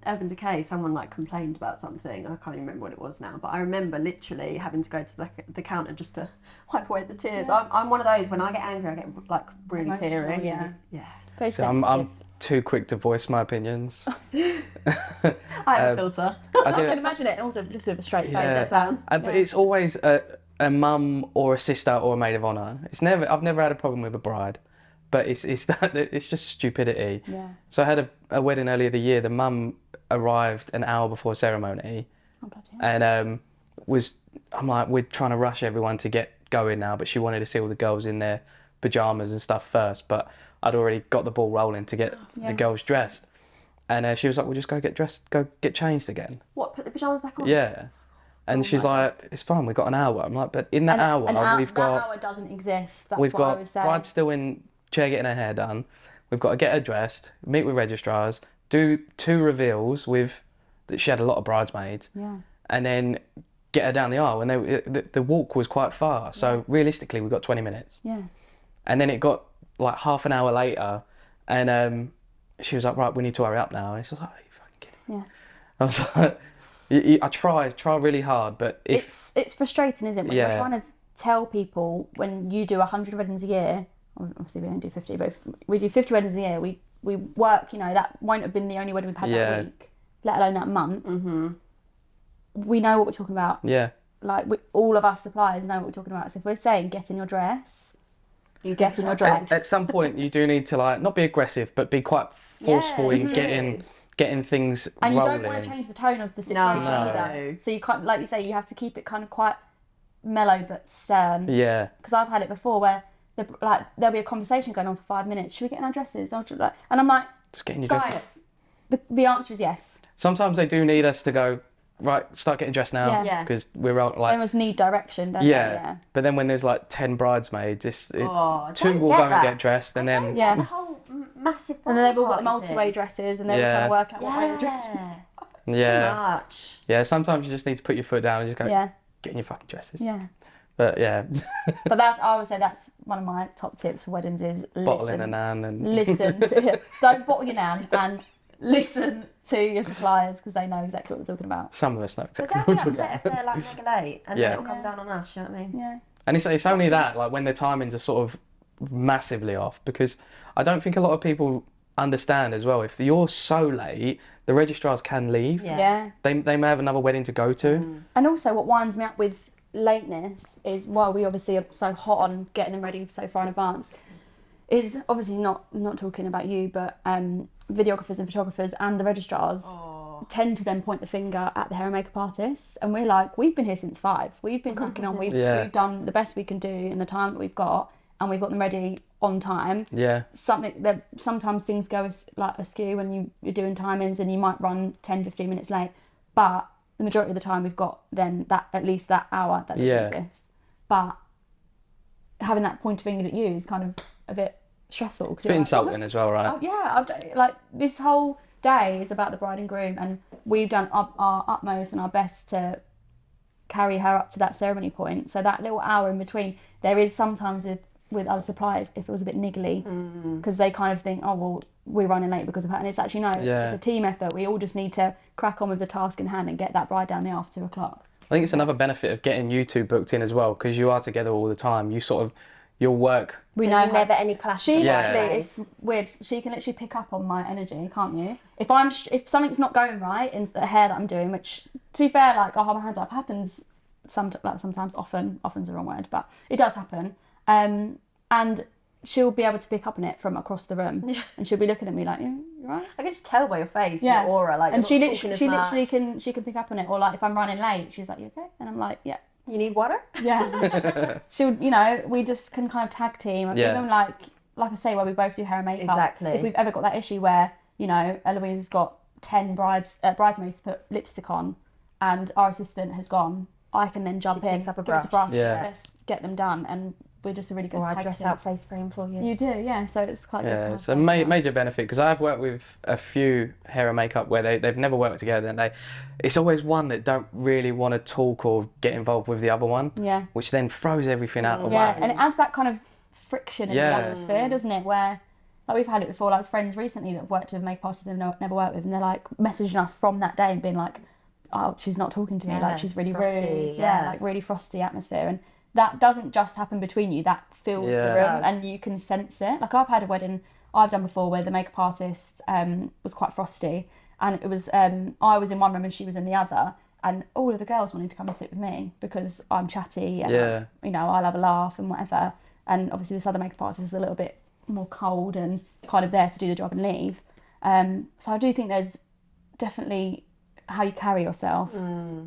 Urban Decay, someone complained about something. I can't even remember what it was now, but I remember literally having to go to the counter just to wipe away the tears. Yeah. I'm one of those, when I get angry, I get really emotional, teary. Yeah. Very sensitive. I'm too quick to voice my opinions. I have a filter. I can imagine it, and also just with a straight face as well. But it's always a mum or a sister or a maid of honour. I've never had a problem with a bride. But it's just stupidity. Yeah. So I had a wedding earlier the year. The mum arrived an hour before ceremony, and I'm like, we're trying to rush everyone to get going now, but she wanted to see all the girls in their pajamas and stuff first. But I'd already got the ball rolling to get the girls dressed, And she was like, "We'll just go get dressed, go get changed again." What? Put the pajamas back on? Yeah. And she's like, "It's fine. We've got an hour." I'm like, "But in that hour, we've got that hour doesn't exist." That's we've what I got was saying. bride still in chair getting her hair done. We've got to get her dressed, meet with registrars, do 2 reveals with. She had a lot of bridesmaids. Yeah. And then get her down the aisle. And the walk was quite far, so realistically, we got 20 minutes. Yeah. And then it got like half an hour later, and she was like, "Right, we need to hurry up now." And she was like, "Are you fucking kidding me?" Yeah. I was like. I try really hard, but it's frustrating, isn't it? When you're trying to tell people when you do 100 weddings a year. Obviously, we don't do 50, but if we do 50 weddings a year, we work. That won't have been the only wedding we've had that week, let alone that month. Mm-hmm. We know what we're talking about. Yeah. Like all of us suppliers know what we're talking about. So if we're saying get in your dress, you get in your dress. At some point, you do need to not be aggressive, but be quite forceful in getting things and rolling. You don't want to change the tone of the situation either. So you can't, like you say, you have to keep it kind of quite mellow but stern. Yeah. Because I've had it before where there'll be a conversation going on for 5 minutes. Should we get in our dresses? And I'm like, just get in your dresses. The answer is yes. Sometimes they do need us to go, right, start getting dressed now. Yeah. Because we're all like. They must need direction, don't they? Yeah. But then when there's 10 bridesmaids, it's 2 will go and get dressed, and then. Yeah. The whole massive. And then they've all got multi-way dresses, and they're all trying to work out what way the dresses. Yeah. Too much. Yeah. Sometimes you just need to put your foot down and just go. Yeah. Get in your fucking dresses. Yeah. But yeah. But I would say that's one of my top tips for weddings is bottling a nan and listen to don't bottle your nan and listen to your suppliers because they know exactly what we're talking about. Some of us know exactly what we're talking about. If they're mega late and then it'll come down on us, you know what I mean? Yeah. And it's only that when their timings are sort of massively off, because I don't think a lot of people understand as well. If you're so late, the registrars can leave. Yeah. They may have another wedding to go to. Mm. And also what winds me up with lateness is, while we obviously are so hot on getting them ready so far in advance, is obviously not talking about you, but videographers and photographers and the registrars tend to then point the finger at the hair and makeup artists, and we're like, we've been here since 5, we've been cracking on, we've done the best we can do in the time that we've got, and we've got them ready on time. Sometimes things go askew when you're doing timings and you might run 10-15 minutes late, but the majority of the time we've got then that at least that hour that doesn't exist. But having that point of finger at you is kind of a bit stressful. It's a bit insulting as well, right? Oh, yeah, this whole day is about the bride and groom, and we've done our utmost and our best to carry her up to that ceremony point. So that little hour in between, there is sometimes with other suppliers, if it was a bit niggly, because they kind of think, oh, well, we're running late because of her. And it's actually, no, it's a team effort. We all just need to crack on with the task in hand and get that bride down the after 2 o'clock. I think it's another benefit of getting you 2 booked in as well, because you are together all the time. You sort of, your work. We know never any clash. It's weird. She can literally pick up on my energy, can't you? If something's not going right in the hair that I'm doing, which to be fair, I'll hold my hands up, happens sometimes, often's the wrong word, but it does happen. And she'll be able to pick up on it from across the room, and she'll be looking at me like, you right? I can just tell by your face, your aura, and she literally can pick up on it. Or if I'm running late, she's like, you okay? And I'm like, yeah. You need water? Yeah. She'll, we just can kind of tag team. Even like I say, where we both do hair and makeup. Exactly. If we've ever got that issue where Elouise has got 10 bridesmaids to put lipstick on, and our assistant has gone, I can then jump in, picks up a give us brush. Let's get them done, and we're just a really good tag team. I dress out face frame for you. You do, yeah. So it's quite good. Yeah, it's a major benefit, because I've worked with a few hair and makeup where they've never worked together, and it's always one that don't really want to talk or get involved with the other one. Yeah. Which then throws everything out the way. Yeah, and it adds that kind of friction in the atmosphere, doesn't it? Where we've had it before, friends recently that have worked with makeup artists they've never worked with, and they're messaging us from that day and being like, oh, she's not talking to me, she's really frosty, rude. Yeah, really frosty atmosphere. And that doesn't just happen between you, that fills the room and you can sense it. I've had a wedding I've done before where the makeup artist was quite frosty, and it was I was in one room and she was in the other, and all of the girls wanted to come and sit with me because I'm chatty and I'll have a laugh and whatever. And obviously this other makeup artist is a little bit more cold and kind of there to do the job and leave. So I do think there's definitely how you carry yourself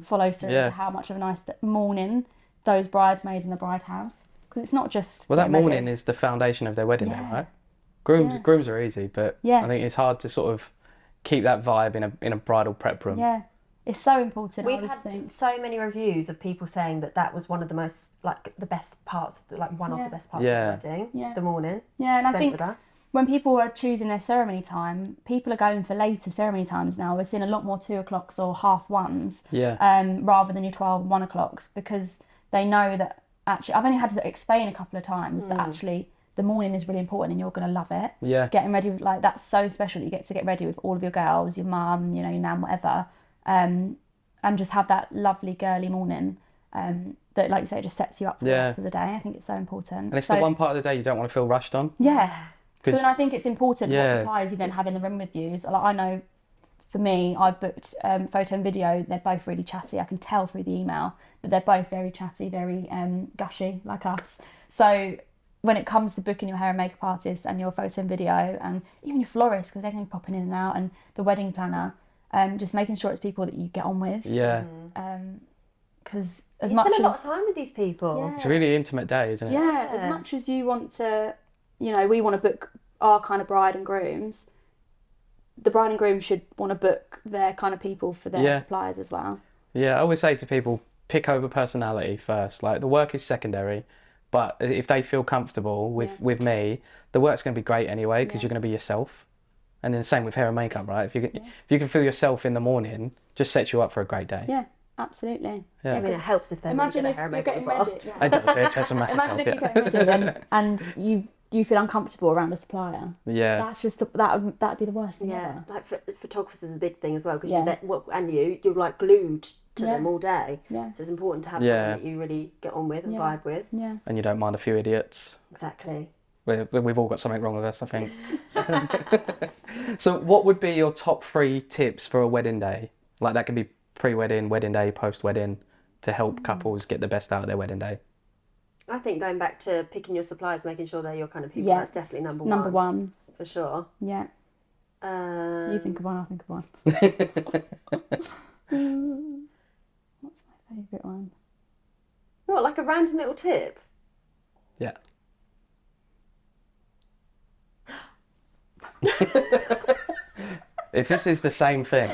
follows through to how much of a nice morning those bridesmaids and the bride have, because it's not just that morning is the foundation of their wedding day, right? Grooms are easy, but I think it's hard to sort of keep that vibe in a bridal prep room. Yeah. It's so important. We've had so many reviews of people saying that was one of the most, like, the best parts, one of the best parts of the wedding, the morning. Yeah, and I think with us. When people are choosing their ceremony time, people are going for later ceremony times now. We're seeing a lot more 2 o'clocks or 1:30s, rather than your 12 and 1 o'clocks, because they know that actually, I've only had to explain a couple of times that actually the morning is really important and you're going to love it. Yeah. Getting ready, like, that's so special that you get to get ready with all of your girls, your mum, you know, your nan, whatever. And just have that lovely girly morning that, like you say, just sets you up for the rest of the day. I think it's so important. And it's the one part of the day you don't want to feel rushed on. Yeah. So then I think it's important what suppliers you then have in the room with you. So, like, I know for me, I booked photo and video. They're both really chatty. I can tell through the email that they're both very chatty, very gushy, like us. So when it comes to booking your hair and makeup artist and your photo and video, and even your florist, because they're going to be popping in and out, and the wedding planner, just making sure it's people that you get on with. Yeah. Because you spend a lot of time with these people. Yeah. It's a really intimate day, isn't it? Yeah. As much as you want to, you know, we want to book our kind of bride and grooms, the bride and groom should want to book their kind of people for their suppliers as well. Yeah, I always say to people, pick over personality first. Like, the work is secondary, but if they feel comfortable with me, the work's going to be great anyway, because you're going to be yourself. And then the same with hair and makeup, right? If you can feel yourself in the morning, just sets you up for a great day. Yeah, absolutely. Yeah. I mean, it helps if they're imagine if hair and you're makeup getting as ready. well. It does. It has a massive Imagine help. if you're getting ready and you feel uncomfortable around a supplier. Yeah. That's just that'd be the worst thing ever. Like, photographers is a big thing as well, because you're like glued to them all day. Yeah. So it's important to have someone that you really get on with and vibe with. Yeah. And you don't mind a few idiots. Exactly. We've all got something wrong with us, I think. So what would be your top 3 tips for a wedding day? Like, that could be pre-wedding, wedding day, post-wedding, to help couples get the best out of their wedding day. I think going back to picking your suppliers, making sure they're your kind of people, that's definitely number one. Number one. For sure. Yeah. You think of one, I'll think of one. What's my favourite one? What, like a random little tip? Yeah. If this is the same thing.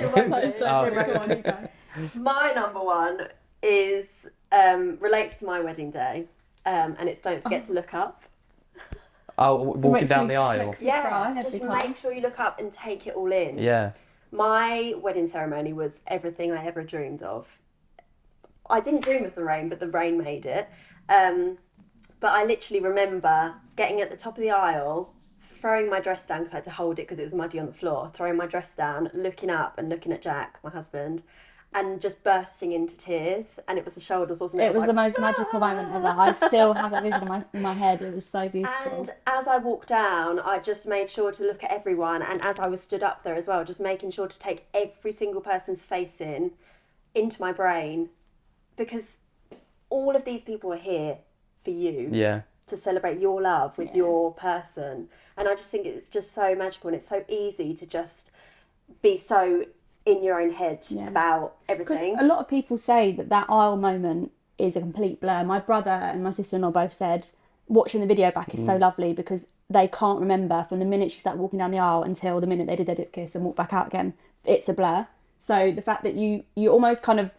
My number one is relates to my wedding day, and it's don't forget to look up. Oh, walking down the aisle. Yeah, just make sure you look up and take it all in. Yeah. My wedding ceremony was everything I ever dreamed of. I didn't dream of the rain, but the rain made it. But I literally remember getting at the top of the aisle, throwing my dress down because I had to hold it because it was muddy on the floor, throwing my dress down, looking up and looking at Jack, my husband, and just bursting into tears. And it was the shoulders, wasn't it? It was the most magical moment ever. I still have that vision in my head. It was so beautiful. And as I walked down, I just made sure to look at everyone. And as I was stood up there as well, just making sure to take every single person's face into my brain. Because all of these people are here for you. Yeah. To celebrate your love with your person. And I just think it's just so magical, and it's so easy to just be so in your own head about everything. A lot of people say that aisle moment is a complete blur. My brother and my sister-in-law both said watching the video back is so lovely because they can't remember from the minute she started walking down the aisle until the minute they did their dip kiss and walked back out again. It's a blur. So the fact that you almost kind of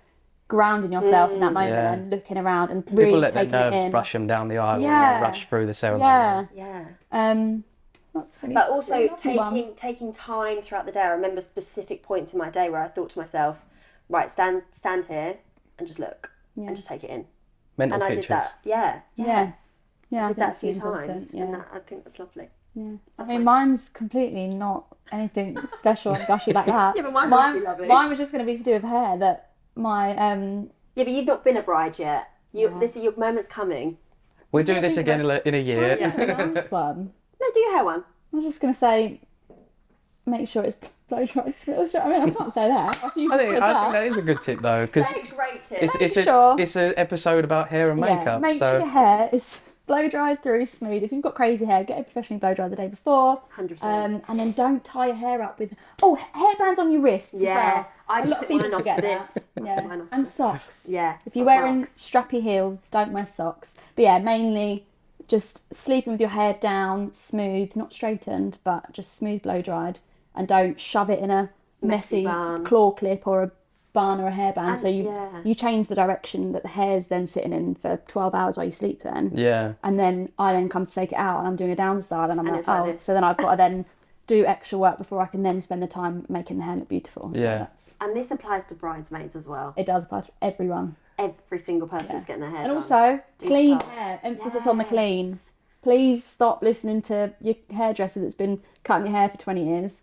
grounding yourself in that moment and looking around and really people let taking their nerves it in. brush them down the aisle and they rush through the ceremony. But also taking time throughout the day. I remember specific points in my day where I thought to myself, right, stand here and just look and just take it in. Mental and pictures. I did that. Yeah. I did that a few really times, and I think that's lovely. Yeah, I mean, mine's completely not anything special and gushy like that. Yeah, but mine would be lovely. Mine was just going to be to do with hair. That my Yeah, but you've not been a bride yet. This is your moment's coming. We'll do this again in a year. the last one. No, do your hair one. I was just going to say, make sure it's blow dried smooth. I mean, I can't say that. I think that is a good tip though, because That's a great tip. it's an episode about hair and makeup. Yeah, make sure your hair is blow dried through, smooth. If you've got crazy hair, get it professionally blow dried the day before. 100%. And then don't tie your hair up with hairbands on your wrists. Yeah, as well. I just took mine off for that. this. And socks. Yeah. If you're wearing strappy heels, don't wear socks. But yeah, mainly just sleeping with your hair down, smooth, not straightened, but just smooth blow dried, and don't shove it in a messy claw clip or a bun or a hairband. So you change the direction that the hair's then sitting in for 12 hours while you sleep then. Yeah. And then I then come to take it out and I'm doing a downstyle and I'm like, oh, so then I've got to then do extra work before I can then spend the time making the hair look beautiful. Yeah. So and this applies to bridesmaids as well. It does apply to everyone. Every single person that's getting their hair and done. Also, clean hair. Emphasis on the clean. Please stop listening to your hairdresser that's been cutting your hair for 20 years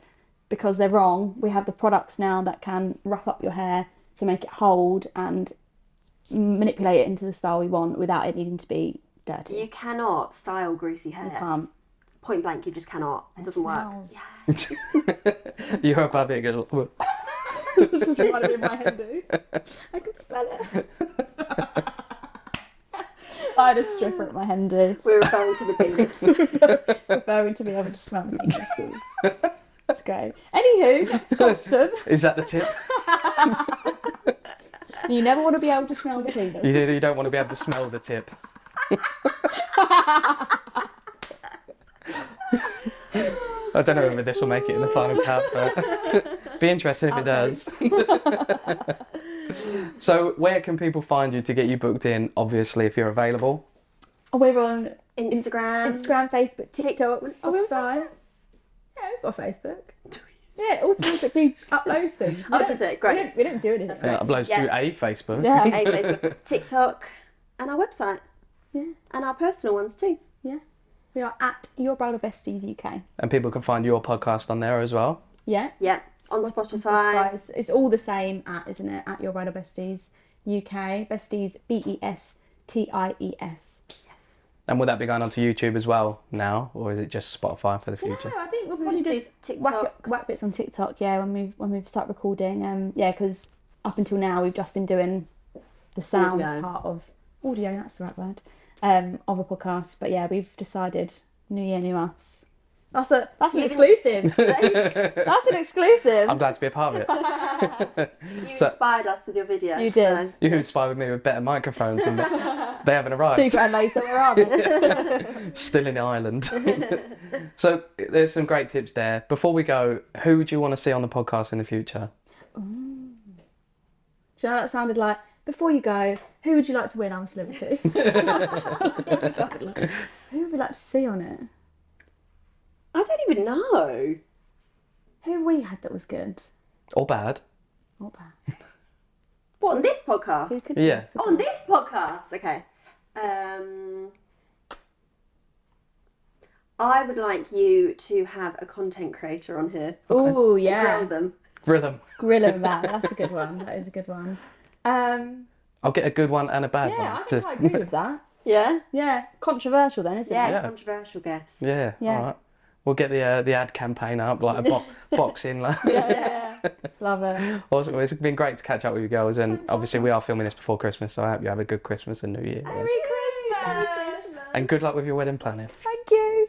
because they're wrong. We have the products now that can rough up your hair to make it hold and manipulate it into the style we want without it needing to be dirty. You cannot style greasy hair. You can't. Point blank, you just cannot. It doesn't work. Yeah. You're above it, girl. It's just reminded me of my Hindu. I can smell it. I had a stripper at my Hindu. We're referring to the penis. Referring to being able to smell the penises. That's great. Anywho, next question. Is that the tip? You never want to be able to smell the penis. You don't want to be able to smell the tip. I don't know whether this will make it in the final cut, but be interested if it does. So where can people find you to get you booked in, obviously, if you're available? We're on Instagram, Facebook, TikTok, Spotify. Yeah, we've got Facebook. Yeah, it automatically uploads things. Does it? Great. We don't do anything. It uploads to a Facebook. Yeah. A Facebook, TikTok, and our website. Yeah. And our personal ones too. Yeah. We are at Your Bridal Besties UK. And people can find your podcast on there as well. Yeah. Yeah. On Spotify. It's all the same isn't it? At Your Bridal Besties UK. Besties, BESTIES. Yes. And will that be going onto YouTube as well now, or is it just Spotify for the future? No, I think we'll probably just whack bits on TikTok. Yeah, when we start recording. Because up until now we've just been doing the sound part of audio. That's the right word. Of a podcast. But yeah, we've decided new year, new us. That's an exclusive. That's an exclusive. I'm glad to be a part of it. You inspired us with your video. You did. So. You inspired me with better microphones and they haven't arrived. 2 grand later, where are they? Still in the island. So there's some great tips there. Before we go, who would you want to see on the podcast in the future? Do you know that sounded like? Before you go, who would you like to win I'm a Celebrity? That's what it sounded like. Who would we like to see on it? I don't even know. Who have we had that was good? Or bad? Not bad. What, on this podcast? Yeah. On this podcast? Okay. I would like you to have a content creator on here. Oh, yeah. Grill them. Grill them. That's a good one. That is a good one. I'll get a good one and a bad one. Yeah, I think I agree with that. Yeah? Yeah. Controversial then, isn't it? Yeah, controversial guest. Yeah, all right. We'll get the ad campaign up, like a boxing. Like. Yeah. Love it. Awesome. Well, it's been great to catch up with you girls, and obviously we are filming this before Christmas, so I hope you have a good Christmas and New Year. Merry Christmas! And good luck with your wedding planning. Thank you.